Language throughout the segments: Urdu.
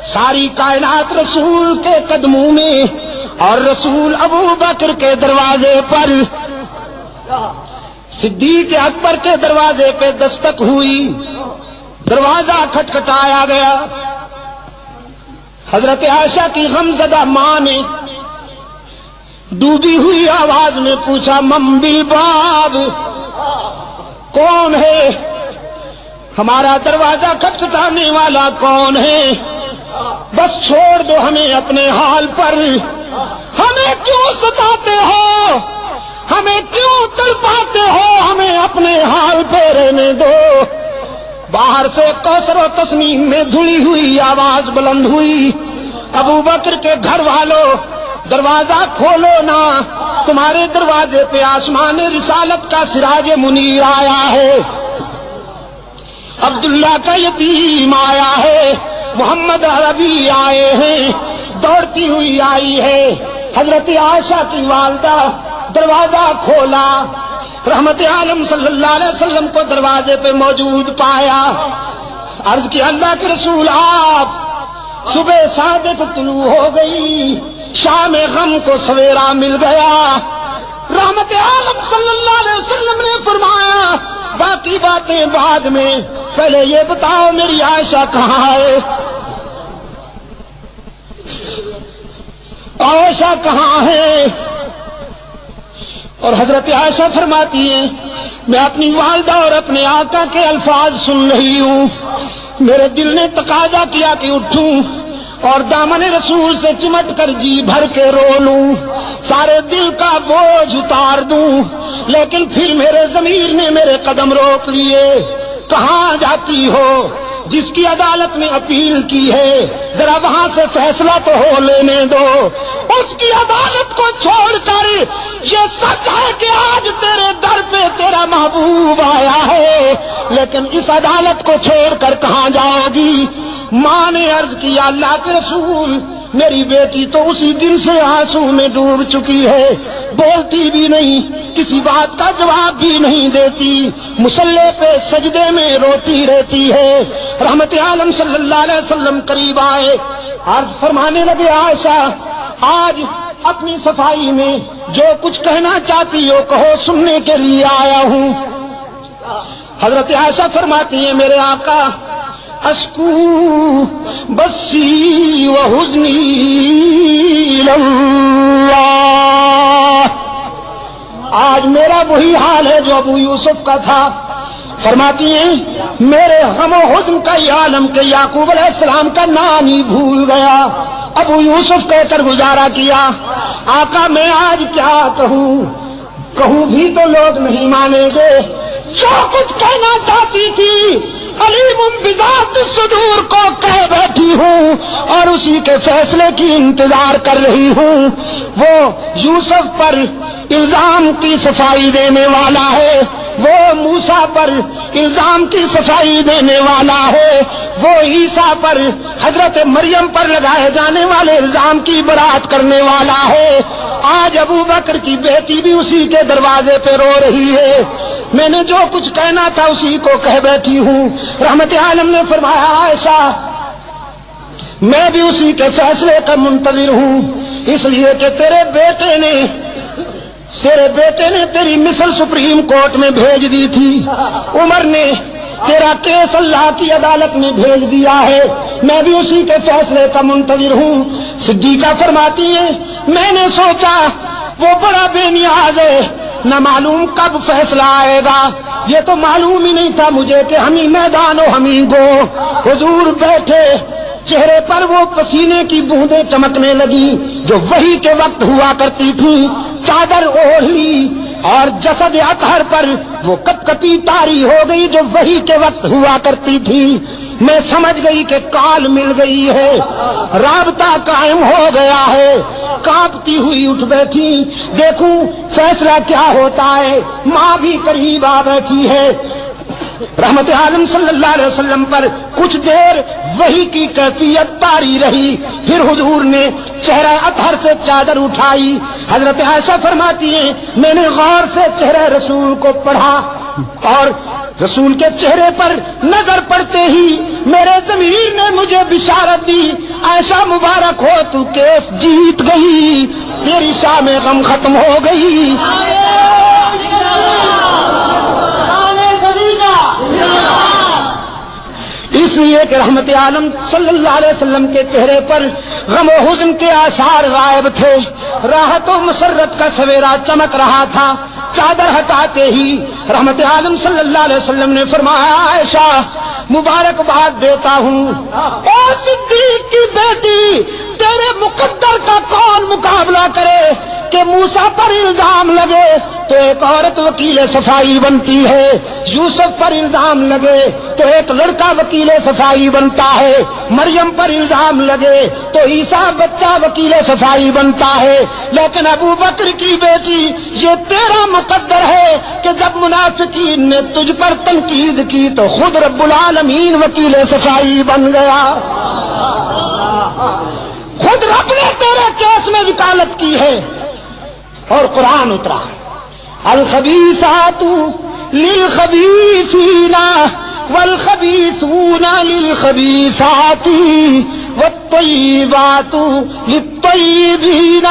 ساری کائنات رسول کے قدموں میں اور رسول ابو بکر کے دروازے پر، صدیق اکبر کے دروازے پہ دستک ہوئی، دروازہ کھٹکھٹایا گیا۔ حضرت عائشہ کی غمزدہ ماں نے ڈوبی ہوئی آواز میں پوچھا، من بالباب، کون ہے؟ ہمارا دروازہ کھٹکھٹانے والا کون ہے؟ بس چھوڑ دو ہمیں اپنے حال پر، ہمیں کیوں ستاتے ہو، ہمیں کیوں تڑپاتے ہو، ہمیں اپنے حال پہ رہنے دو۔ باہر سے کوثر و تسنیم میں دھلی ہوئی آواز بلند ہوئی، ابو بکر کے گھر والوں دروازہ کھولو نا، تمہارے دروازے پہ آسمان رسالت کا سراج منیر آیا ہے، عبداللہ کا یتیم آیا ہے، محمد عربی آئے ہیں، دوڑتی ہوئی آئی ہے۔ حضرت عائشہ کی والدہ دروازہ کھولا، رحمت عالم صلی اللہ علیہ وسلم کو دروازے پہ موجود پایا، عرض کی اللہ کے رسول آپ، صبح صادق طلوع ہو گئی، شام غم کو سویرا مل گیا۔ رحمت عالم صلی اللہ علیہ وسلم نے فرمایا باقی باتیں بعد میں، پہلے یہ بتاؤ میری عائشہ کہاں ہے؟ عائشہ کہاں ہے؟ اور حضرت عائشہ فرماتی ہیں میں اپنی والدہ اور اپنے آقا کے الفاظ سن رہی ہوں، میرے دل نے تقاضا کیا کہ اٹھوں اور دامن رسول سے چمٹ کر جی بھر کے رو لوں، سارے دل کا بوجھ اتار دوں، لیکن پھر میرے ضمیر نے میرے قدم روک لیے۔ کہاں جاتی ہو؟ جس کی عدالت میں اپیل کی ہے ذرا وہاں سے فیصلہ تو ہو لینے دو، اس کی عدالت کو چھوڑ کر یہ سچ ہے کہ آج تیرے در پہ تیرا محبوب آیا ہے، لیکن اس عدالت کو چھوڑ کر کہاں جاؤ گی؟ ماں نے عرض کیا اللہ کے رسول میری بیٹی تو اسی دن سے آنسو میں ڈوب چکی ہے، بولتی بھی نہیں، کسی بات کا جواب بھی نہیں دیتی، مصلی پہ سجدے میں روتی رہتی ہے۔ رحمت عالم صلی اللہ علیہ وسلم قریب آئے، عرض فرمانے لگے عائشہ آج اپنی صفائی میں جو کچھ کہنا چاہتی ہو کہو، سننے کے لیے آیا ہوں۔ حضرت عائشہ فرماتی ہیں میرے آقا اشکو بسی و حزنی اللہ، آج میرا وہی حال ہے جو ابو یوسف کا تھا۔ فرماتی ہیں میرے غم و حزن کا یہ عالم کہ یعقوب علیہ السلام کا نام ہی بھول گیا، ابو یوسف کہہ کر گزارا کیا۔ آقا میں آج کیا کہوں بھی تو لوگ نہیں مانیں گے، جو کچھ کہنا چاہتی تھی علیم بذات الصدور کو کہہ بیٹھی ہوں اور اسی کے فیصلے کی انتظار کر رہی ہوں۔ وہ یوسف پر الزام کی صفائی دینے والا ہے، وہ موسیٰ پر الزام کی صفائی دینے والا ہے، وہ عیسیٰ پر حضرت مریم پر لگائے جانے والے الزام کی برات کرنے والا ہے۔ آج ابو بکر کی بیٹی بھی اسی کے دروازے پہ رو رہی ہے، میں نے جو کچھ کہنا تھا اسی کو کہہ بیٹھی ہوں۔ رحمت عالم نے فرمایا عائشہ میں بھی اسی کے فیصلے کا منتظر ہوں، اس لیے کہ تیرے بیٹے نے تیری مثل سپریم کورٹ میں بھیج دی تھی، عمر نے تیرا کیس اللہ کی عدالت میں بھیج دیا ہے، میں بھی اسی کے فیصلے کا منتظر ہوں۔ صدیقہ فرماتی ہے میں نے سوچا وہ بڑا بے نیاز ہے، نہ معلوم کب فیصلہ آئے گا، یہ تو معلوم ہی نہیں تھا مجھے کہ ہمیں میدان و ہمیں گو۔ حضور بیٹھے، چہرے پر وہ پسینے کی بوندیں چمکنے لگی جو وحی کے وقت ہوا کرتی تھی، چادر اوڑھ لی اور جسد اطہر پر وہ کپ کپی طاری ہو گئی جو وحی کے وقت ہوا کرتی تھی۔ میں سمجھ گئی کہ کال مل گئی ہے، رابطہ قائم ہو گیا ہے، کانپتی ہوئی اٹھ بیٹھی، دیکھوں فیصلہ کیا ہوتا ہے۔ ماں بھی قریب آ بیٹھی ہے۔ رحمت عالم صلی اللہ علیہ وسلم پر کچھ دیر وحی کی کیفیت طاری رہی، پھر حضور نے چہرہ اطہر سے چادر اٹھائی۔ حضرت عائشہ فرماتی ہیں میں نے غور سے چہرہ رسول کو پڑھا اور رسول کے چہرے پر نظر پڑتے ہی میرے ضمیر نے مجھے بشارت دی، عائشہ مبارک ہو تو کیس جیت گئی، تیری شاہ میں غم ختم ہو گئی۔ اس لیے کہ رحمت عالم صلی اللہ علیہ وسلم کے چہرے پر غم و حزن کے آثار غائب تھے، راحت و مسرت کا سویرا چمک رہا تھا۔ چادر ہٹاتے ہی رحمت عالم صلی اللہ علیہ وسلم نے فرمایا، عائشہ مبارکباد دیتا ہوں، اے صدیق کی بیٹی، تیرے مقدر کا کون مقابلہ کرے کہ موسیٰ پر الزام لگے تو ایک عورت وکیل صفائی بنتی ہے، یوسف پر الزام لگے تو ایک لڑکا وکیل صفائی بنتا ہے، مریم پر الزام لگے تو عیسیٰ بچہ وکیل صفائی بنتا ہے، لیکن ابو بکر کی بیٹی یہ تیرا مقدر ہے کہ جب منافقین نے تجھ پر تنقید کی تو خود رب العالمین وکیل صفائی بن گیا، خود رب نے تیرے کیس میں وکالت کی ہے۔ اور قرآن اترا، الخبیثات للخبیثین والخبیثون للخبیثات والطیبات للطیبین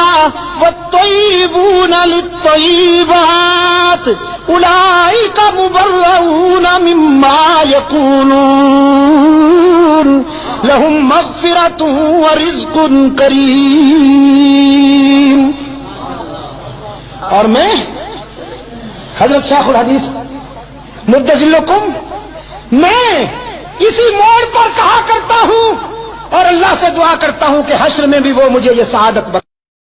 والطیبون للطیبات اولئک مبرؤون مما یقولون لهم مغفرۃ ورزق کریم۔ اور میں حضرت شیخ الحدیث مدظلکم میں اسی موڑ پر کہا کرتا ہوں اور اللہ سے دعا کرتا ہوں کہ حشر میں بھی وہ مجھے یہ سعادت